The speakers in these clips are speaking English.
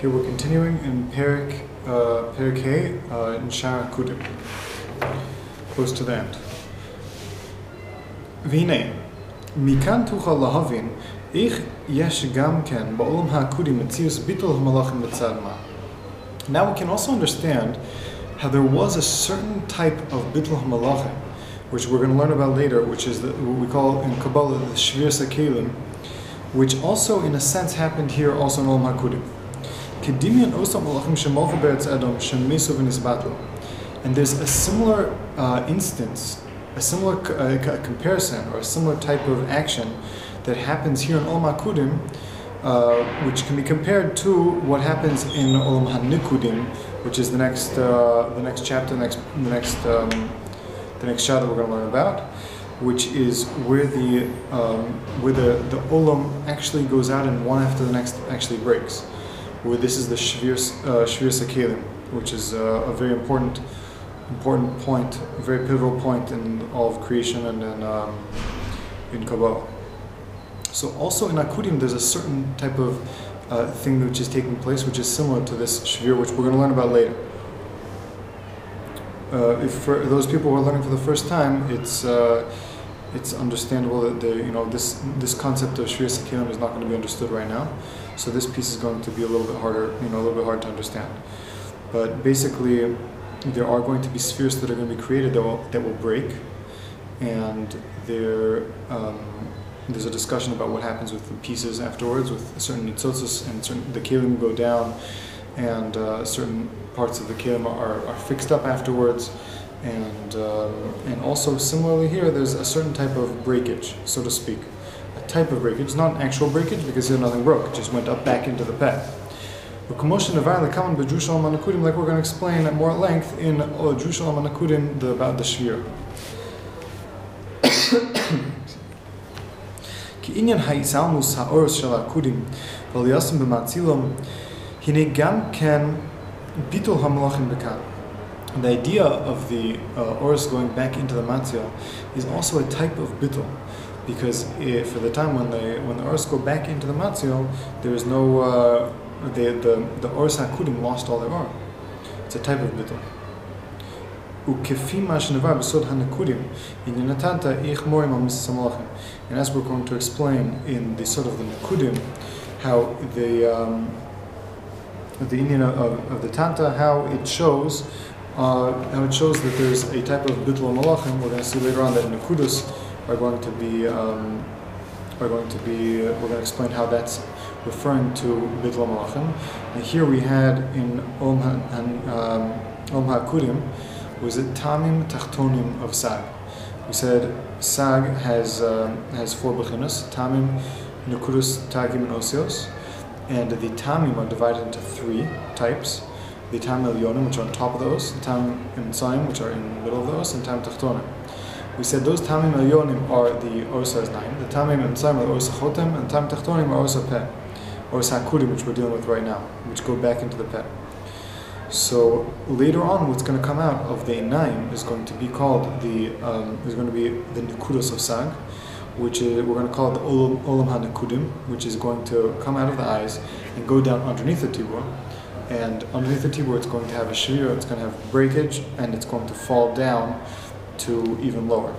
Here we're continuing in Perik Hey in Shara Kudim, close to the end. V'hinei, mikan tuchal lahavin, ich yesh gam ken ba'olam ha'kudim metzius bitul ha'malachim b'tzad ma. Now we can also understand how there was a certain type of bitul ha'malachim, which we're going to learn about later, which is what we call in Kabbalah the shviras hakelim, which also in a sense happened here also in Olam HaKudim. Kedimion osam malachim shemolchu beretz Edom shemesu v'nisbatlu. And there's a similar instance, a similar comparison, or a similar type of action that happens here in Olam HaKudim, which can be compared to what happens in Olam HaNikudim, which is the next chapter, the next shah that we're going to learn about, which is where the Olam actually goes out and one after the next actually breaks. Where this is the shviras hakelim, which is a very important point, a very pivotal point in all of creation and in Kabbalah. So also in Akudim there's a certain type of thing which is taking place, which is similar to this shvir, which we're going to learn about later. If for those people who are learning for the first time, it's understandable that this concept of shviras hakelim is not going to be understood right now. So this piece is going to be a little bit harder, a little bit hard to understand. But basically, there are going to be spheres that are going to be created that will break, and there's a discussion about what happens with the pieces afterwards, with certain nitzotzos and the kelim go down, and certain parts of the kelim are fixed up afterwards, and also similarly here, there's a certain type of breakage, so to speak. A type of breakage. It's not an actual breakage because here nothing broke, it just went up back into the pet. Like we're going to explain at more length in Drushal Amanakudim about the Shvir. Ki'inyan ha'izalmus ha'oros shel ha'kudim v'liyasim b'matzilom hine gam ken bitul ha'malachim bekan. The idea of the oros going back into the matzil is also a type of bitul. Because for the time when the oros go back into the matzil, there is no the oros hakudim lost all their or. It's a type of bittul. And as we're going to explain in the sort of the nekudim, how the Indian of the Tanta, how it shows that there's a type of bittul malachim. We're going to see later on that nekudus we're going to explain how that's referring to Bittul Malachim. And here we had in Olam HaKudim, was it Tamim Tachtonim of Sag. We said Sag has 4 bechinos, Tamim, Nekudus, Tagim, and Osios. And the Tamim are divided into 3 types. The Tamim Elyonim, which are on top of those, the Tamim Emtsayim, which are in the middle of those, and Tamim Tachtonim. We said those Tamim Elyonim are the Oros HaZnaim, the Tamim Emtsayim are the Oros HaChotem, and Tamim Tachtonim are Oros HaPeh, Oros HaKudim, which we're dealing with right now, which go back into the Peh. So later on, what's going to come out of the Einaim is going to be called the Nekudos of Sag, which we're going to call it the Olam HaNekudim, which is going to come out of the eyes and go down underneath the tibur. And underneath the tibur, it's going to have a shvir, it's going to have breakage, and it's going to fall down to even lower.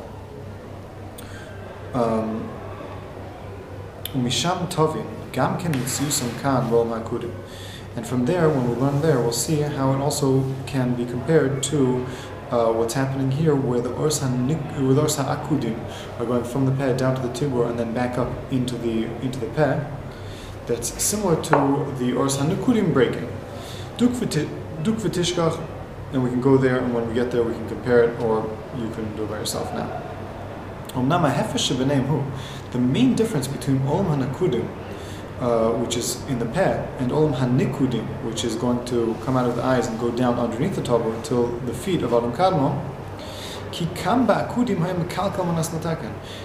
Misham Tovin, Gam Ken Mitziusam Kan Olam HaKudim. And from there, when we learn there, we'll see how it also can be compared to what's happening here, where the Oros HaAkudim are going from the Peh down to the Tibur and then back up into the Peh. That's similar to the Oros HaNikudim breaking. Duk v'tishkach, and we can go there, and when we get there, we can compare it, or you can do it by yourself now. The main difference between Olam HaNikudim, which is in the Peh, and Olam HaNikudim, which is going to come out of the eyes and go down underneath the tabor till the feet of Adam Kadmon.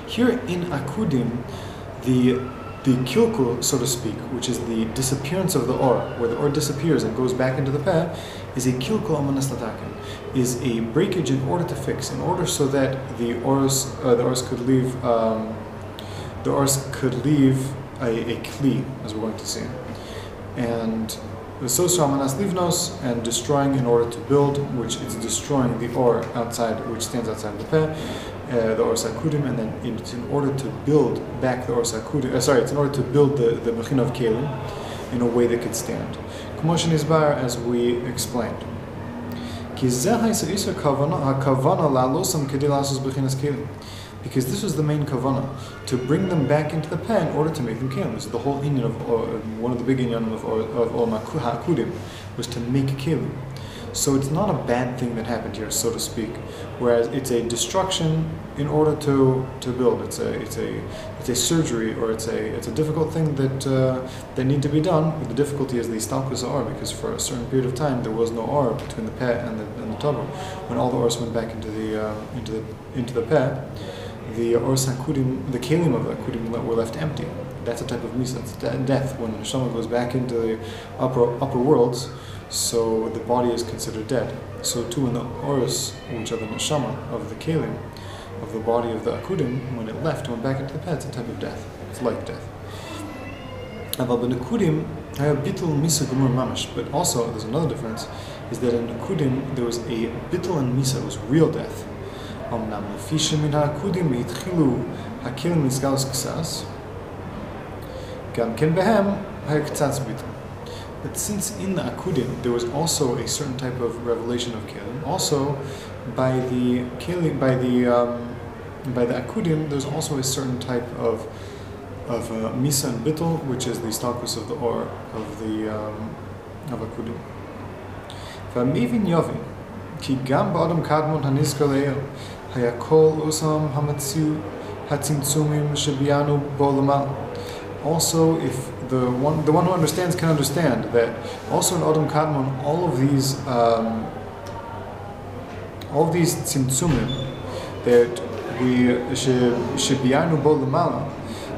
Here in Akudim, the kilkul, so to speak, which is the disappearance of the or, where the or disappears and goes back into the Peh, is a kilkul amanas lataken, is a breakage in order to fix, in order so that the oros could leave a kli, as we're going to see. And and destroying in order to build, which is destroying the or outside, which stands outside the peh, the or sakudim, and then it's in order to build back the or sakudim. It's in order to build the mechina of kelim in a way that could stand. K'moshen isbar, as we explained. Because this was the main kavanah, to bring them back into the peh in order to make them kelim. This is the whole inyan of one of the big inyan of Olam HaKudim, was to make kelim. So it's not a bad thing that happened here, so to speak. Whereas it's a destruction in order to build. It's a surgery, or it's a difficult thing that need to be done. The difficulty is the stalkus or, because for a certain period of time there was no or between the peh and the tabo. When all the ors went back into the peh, the ors hakudim, the kelim of the hakudim were left empty. That's a type of misa. It's death when the neshama goes back into the upper worlds. So the body is considered dead. So too in the oros, which are the neshama of the kelim, of the body of the akudim, when it went back into the peh, it's a type of death. It's like death. But also there's another difference, is that in akudim there was a bittul and misa, it was real death. But since in the akudim there was also a certain type of revelation of kelim, also by the akudim there's also a certain type of misa and bittul, which is the stalkus of the or of akudim. V'amivin yovin ki gam ba'adam kadmon hanizkar le'el hayakol usam hamatziu hatzimtzumim shebianu bo lamal. Also, if the one who understands can understand that also in Adam Kadmon, all of these tzimtzumim that we shebianu bo lamala,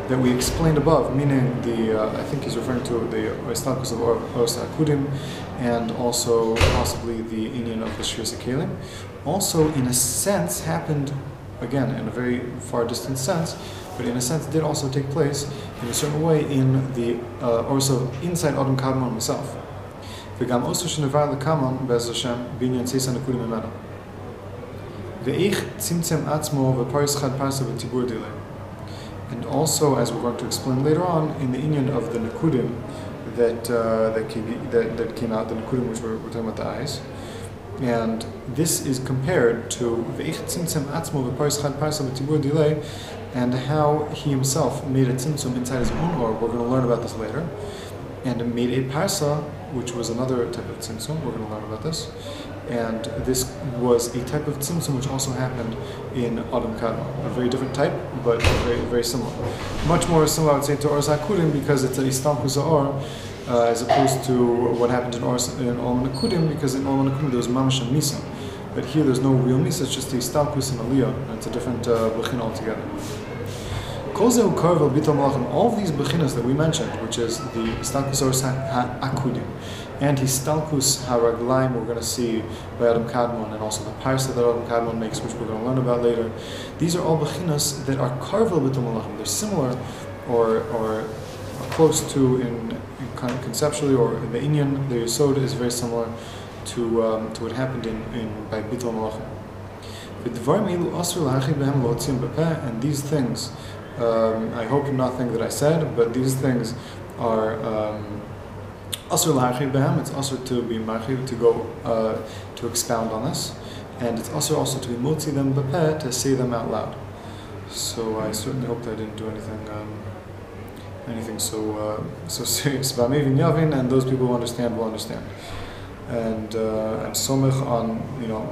that we explained above, meaning I think he's referring to the stalkus of Oros HaKudim, and also possibly the inyan of the Shvius HaKelim, also in a sense happened, again in a very far distant sense, but in a sense did also take place in a certain way in the also inside Adam Kadmon himself. V'gam osu shenevar lekamon be'ez Hashem binyan tzeisa nekudim imenu. Ve'ich tzimtzem atzmo v'paris chad parsa v'tibur dilei. And also, as we're going to explain later on, in the inyan of the nekudim that came out, the nekudim which we're talking about the eyes. And this is compared to Ve'ich tzimtzem atzmo v'paris chad parsa v'tibur dilei, and how he himself made a tzimtzum inside his own or. We're going to learn about this later. And made a parsa, which was another type of tzimtzum. We're going to learn about this. And this was a type of tzimtzum which also happened in Adam Kadmon. A very different type, but very, very similar. Much more similar, I would say, to Oros HaKudim, because it's a istalkus or, as opposed to what happened in Olam HaKudim, because in Olam HaKudim there was mamash and misa. But here there's no real misa, it's just a stalkus and aliyah, and it's a different bechin altogether. All of these bechinas that we mentioned, which is the stalkus or akudim, and his stalkus haraglaim, we're going to see by Adam Kadmon, and also the parsa that Adam Kadmon makes, which we're going to learn about later. These are all bechinas that are karvel b'tul malachim. They're similar, or close to in conceptually, or in the inyan, the yesod is very similar to what happened by Bitul Malachim. And these things, I hope you're not thinking that I said, but these things are asur l'harchiv b'hem. It's asur to be marchiv, to go to expound on this, and it's asur also to be motzi them b'peh, to say them out loud. So I certainly hope that I didn't do anything so serious. But maybe Yavin, and those people who understand will understand. And I'm somech on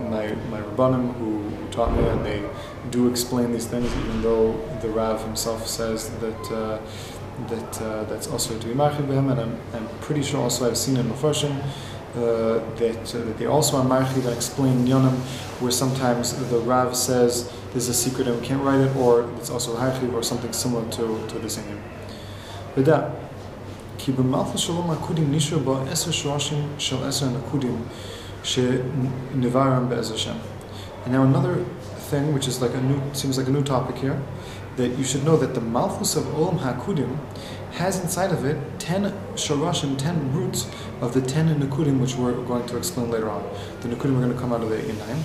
my Rabbanim who taught me, and they do explain these things, even though the Rav himself says that's also to be marchiv b'hem, and I'm pretty sure also I've seen in Mefarshim that they also are marchiv and explain Yonim, where sometimes the Rav says there's a secret and we can't write it, or it's also harchiv or something similar to this in here. V'da. כי במלכות שלום הקודים נשאר בו 10 שורשים של 10 נקודים שנברם בעזר השם. And now another thing, which is seems like a new topic here, that you should know that the Malchus of Olam HaKudim has inside of it 10 shorashim, 10 roots of the 10 nekudim, which we're going to explain later on. The nekudim are going to come out of the inayim,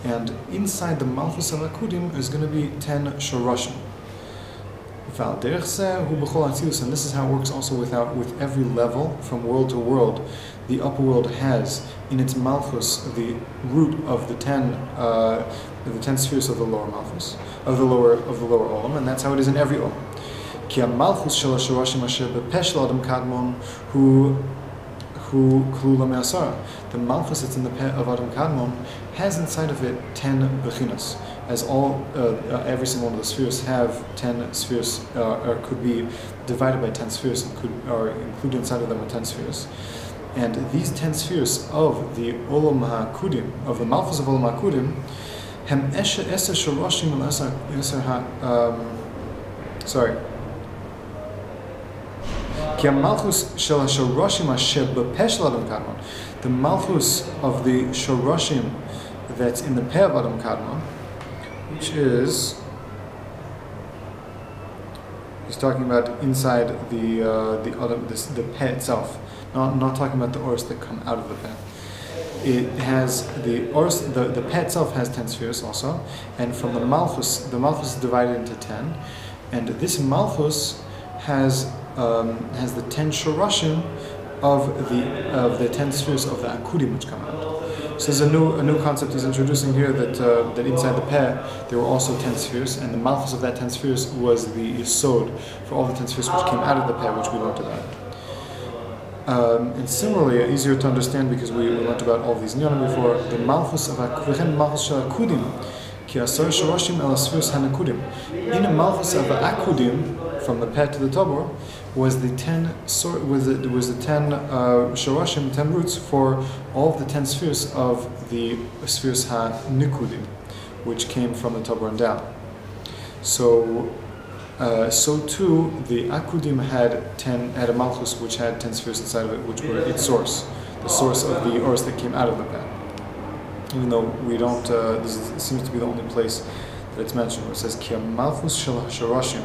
and inside the malchus of akudim is going to be 10 shorashim. And this is how it works also with every level, from world to world. The upper world has in its malchus the root of the 10 spheres of the lower malchus, of the lower olam, and that's how it is in every olam. Ki malchus shel hashorashim asher bepeh adam kadmon hu klula me'asara. The malchus that's in the peh of Adam Kadmon has inside of it 10 bechinas, as every single one of the spheres have 10 spheres, or could be divided by 10 spheres, or included inside of them are 10 spheres. And these 10 spheres of the Olam HaKudim, of the Malchus of Olam HaKudim, hem eser shorashim el eser Ki malchus shel hashorashim asher bepeh shel Adam Kadmon. The malchus of the shorashim that's in the peh of Adam Kadmon, which is, he's talking about inside the peh itself. Not talking about the ors that come out of the peh. It has the ors, the peh itself has 10 spheres also, and from the malchus is divided into 10, and this malchus has the 10 shorashim of the 10 spheres of the akudim which come out. So there's a new concept he's introducing here, that inside the peh there were also 10 spheres, and the malchus of that 10 spheres was the yesod for all the 10 spheres which came out of the peh, which we learned about. And similarly, easier to understand because we learned about all these nyanim before. The malchus of akudim, ki asar shorashim el spheres hanakudim. In a malchus of akudim, from the peh to the tabor, was the 10 shorashim, 10 roots for all of the 10 spheres of the spheres ha-nikudim, which came from the tabor and down. So too the akudim had a malchus which had 10 spheres inside of it, which were its source, the source of the ors that came out of the peh. Even though we don't, this seems to be the only place that it's mentioned where it says ki malchus shel hashorashim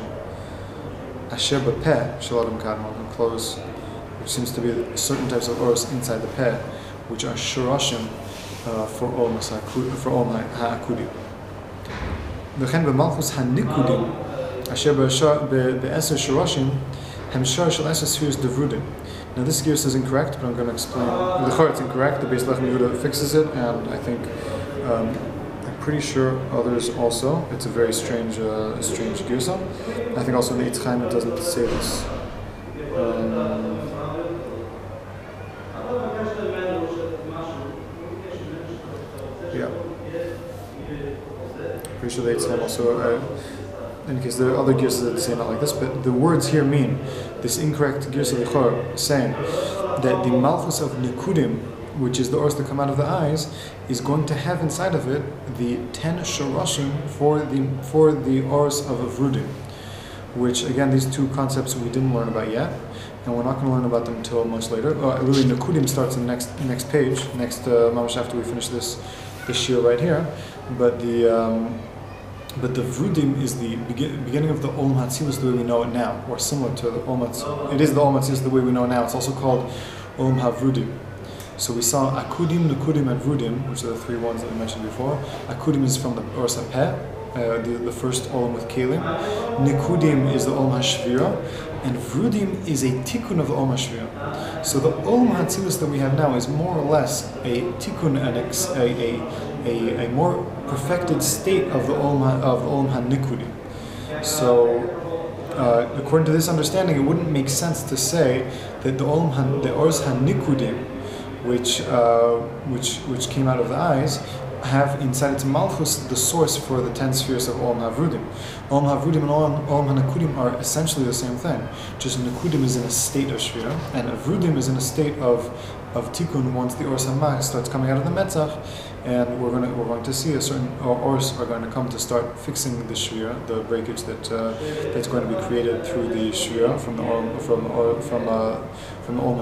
asher bepeh shel Adam Kadmon, and close, which seems to be certain types of ors inside the peh, which are shorashim for Olam HaAkudim. V'chen b'malchus haNikudim asher be'eser shorashim hem shor shel eser spheres devrudim. Now this gears is incorrect, but I'm going to explain. The it's incorrect. The Beis Lechem Yehuda fixes it, and I think I'm pretty sure others also. It's a very strange girsa. I think also in the Otzros Chaim it doesn't say this. Yeah, pretty sure the Otzros Chaim also. In case there are other girsas that say not like this, but the words here mean this incorrect girsa lichor, saying that the malchus of nikudim, which is the ors that come out of the eyes, is going to have inside of it the 10 shorashim for the ors of avrudim, which again, these two concepts we didn't learn about yet, and we're not going to learn about them until much later. Really, nikudim starts in the next page, mamash after we finish this year right here, but the vrudim is the beginning of the Olam HaTzilus the way we know it now, or similar to the Olam HaTzilus. It is the Olam HaTzilus the way we know it now. It's also called Olam HaVrudim. So we saw akudim, nekudim, and vrudim, which are the three ones that we mentioned before. Akudim is from the Ors HaPeh, the first Olam with Kelim. Nekudim is the Olam HaShvira, and vrudim is a tikkun of the Olam HaShvira. So the Olam HaTzilus that we have now is more or less a tikkun, a more perfected state of the Olam HaNikudim. So, according to this understanding, it wouldn't make sense to say that the Ors HaNikudim, which came out of the eyes, have inside its malchus the source for the 10 spheres of Olam HaVrudim. Olam HaVrudim and Olam HaNikudim are essentially the same thing. Just Nikudim is in a state of shvira, and Avrudim is in a state of tikkun once the Ors HaMach starts coming out of the Metzach, and we're going to see a certain ors are going to come to start fixing the shvira, the breakage that's going to be created through the shvira from the Olam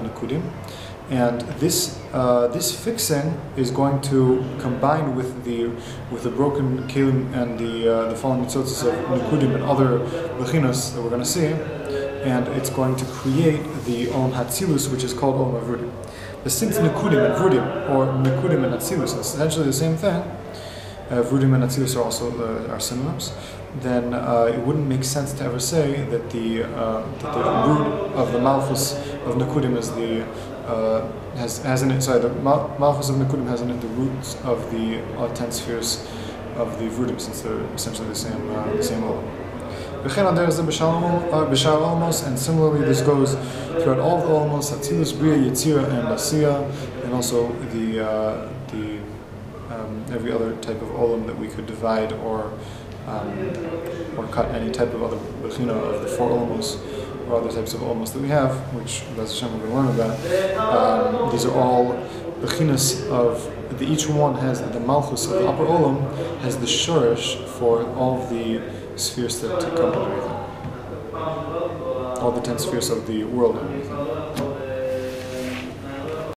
HaNikudim. And this fixing is going to combine with the broken kelim and the fallen mitzotzos of nikudim and other bechinos that we're going to see. and it's going to create the Olam Hatzilus, which is called Olam Avrudim. But since Nekudim and Vrudim, or Nekudim and Atzilus, is essentially the same thing, Vrudim and Atzilus are also are synonyms, then it wouldn't make sense to ever say that the root of the Malchus of Nekudim is the has in it. Sorry, the Malchus of Nekudim has in it the roots of the 10 spheres of the Vrudim, since they're essentially the same Olam. And similarly, this goes throughout all of the Olamos: Atzilus, Bria, Yetzira, and Asiya, and also the every other type of Olam that we could divide or cut any type of other bechina of the 4 Olamos or other types of Olamos that we have, which Bez Hashem we're going to learn about. These are all bechinas of each one has the Malchus of the upper Olam has the shorish for all of the spheres that come underneath it, all the 10 spheres of the world underneath it.